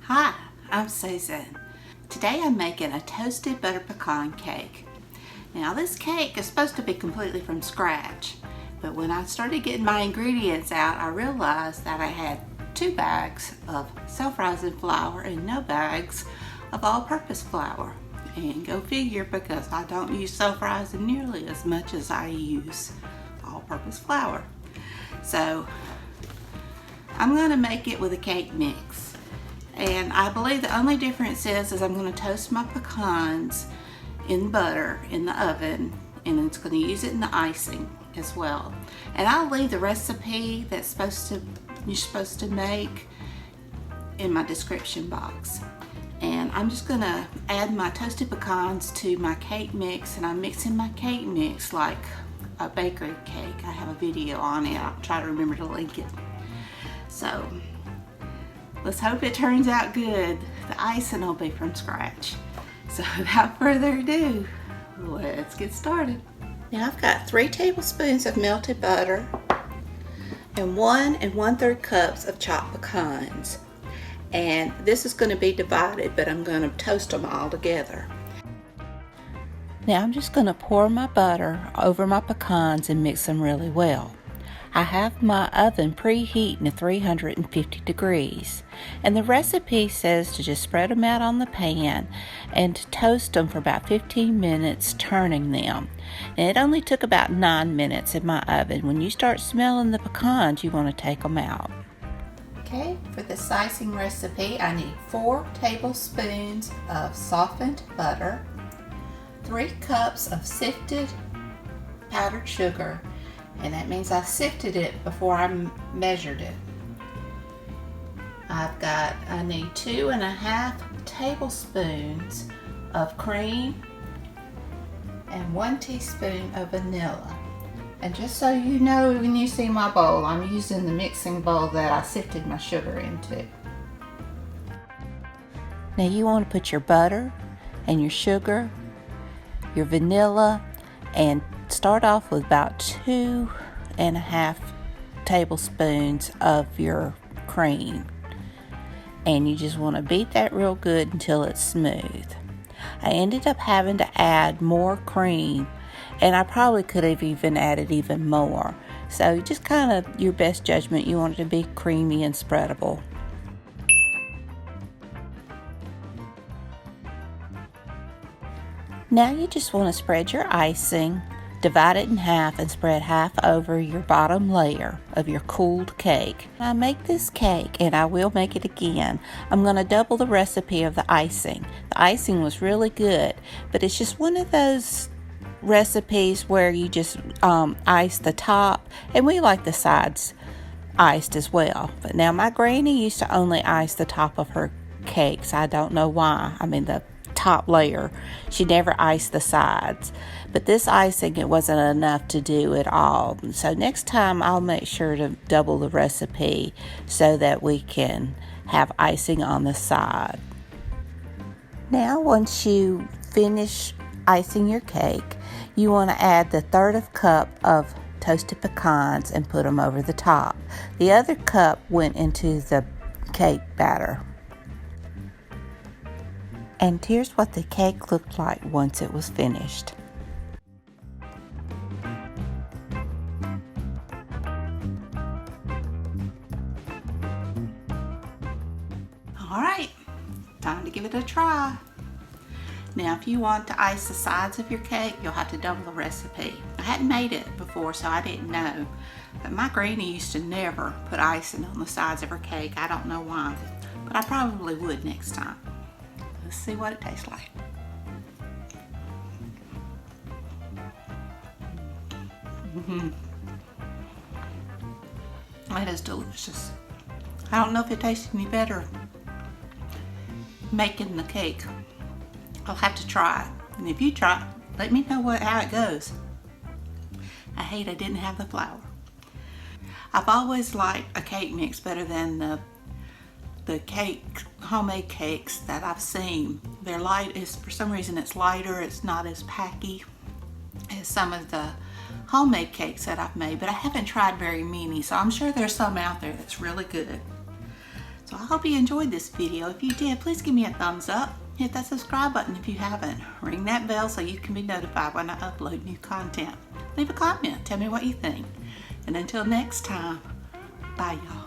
Hi, I'm Susan. Today I'm making a toasted butter pecan cake. Now this cake is supposed to be completely from scratch, but when I started getting my ingredients out, I realized that I had 2 bags of self-rising flour and no bags of all-purpose flour. And go figure, because I don't use self-rising nearly as much as I use all-purpose flour. So I'm going to make it with a cake mix. And I believe the only difference is I'm going to toast my pecans in butter in the oven, and it's going to use it in the icing as well. And I'll leave the recipe that's you're supposed to make in my description box. And I'm just going to add my toasted pecans to my cake mix, and I'm mixing my cake mix like a bakery cake. I have a video on it. I'll try to remember to link it. So let's hope it turns out good. The icing will be from scratch. So without further ado, let's get started. Now I've got 3 tablespoons of melted butter and 1 1/3 cups of chopped pecans. And this is going to be divided, but I'm going to toast them all together. Now I'm just going to pour my butter over my pecans and mix them really well. I have my oven preheating to 350 degrees, and the recipe says to just spread them out on the pan and toast them for about 15 minutes, turning them. And it only took about 9 minutes in my oven. When you start smelling the pecans, you want to take them out. Okay, for this icing recipe, I need 4 tablespoons of softened butter, 3 cups of sifted powdered sugar, and that means I sifted it before I measured it. I need 2 1/2 tablespoons of cream and 1 teaspoon of vanilla. And just so you know, when you see my bowl, I'm using the mixing bowl that I sifted my sugar into. Now you want to put your butter and your sugar, your vanilla, and start off with about 2 1/2 tablespoons of your cream. And you just want to beat that real good until it's smooth. I ended up having to add more cream, and I probably could have even added even more. So just kind of your best judgment. You want it to be creamy and spreadable. Now you just want to spread your icing, divide it in half, and spread half over your bottom layer of your cooled cake. When I make this cake, and I will make it again, I'm going to double the recipe of the icing. The icing was really good, but it's just one of those recipes where you just ice the top, and we like the sides iced as well. But now my granny used to only ice the top of her cakes. I don't know why. I mean, the top layer. She never iced the sides. But this icing, it wasn't enough to do it all. So next time I'll make sure to double the recipe so that we can have icing on the side. Now once you finish icing your cake, you want to add the 1/3 cup of toasted pecans and put them over the top. The other cup went into the cake batter. And here's what the cake looked like once it was finished. All right, time to give it a try. Now, if you want to ice the sides of your cake, you'll have to double the recipe. I hadn't made it before, so I didn't know. But my granny used to never put icing on the sides of her cake. I don't know why, but I probably would next time. Let's see what it tastes like. That is delicious. I don't know if it tastes any better making the cake. I'll have to try it. And if you try it, let me know how it goes. I hate I didn't have the flour. I've always liked a cake mix better than the homemade cakes that I've seen. They're light. For some reason it's lighter. It's not as packy as some of the homemade cakes that I've made, but I haven't tried very many, so I'm sure there's some out there that's really good. So I hope you enjoyed this video. If you did, please give me a thumbs up. Hit that subscribe button if you haven't. Ring that bell so you can be notified when I upload new content. Leave a comment. Tell me what you think. And until next time, bye y'all.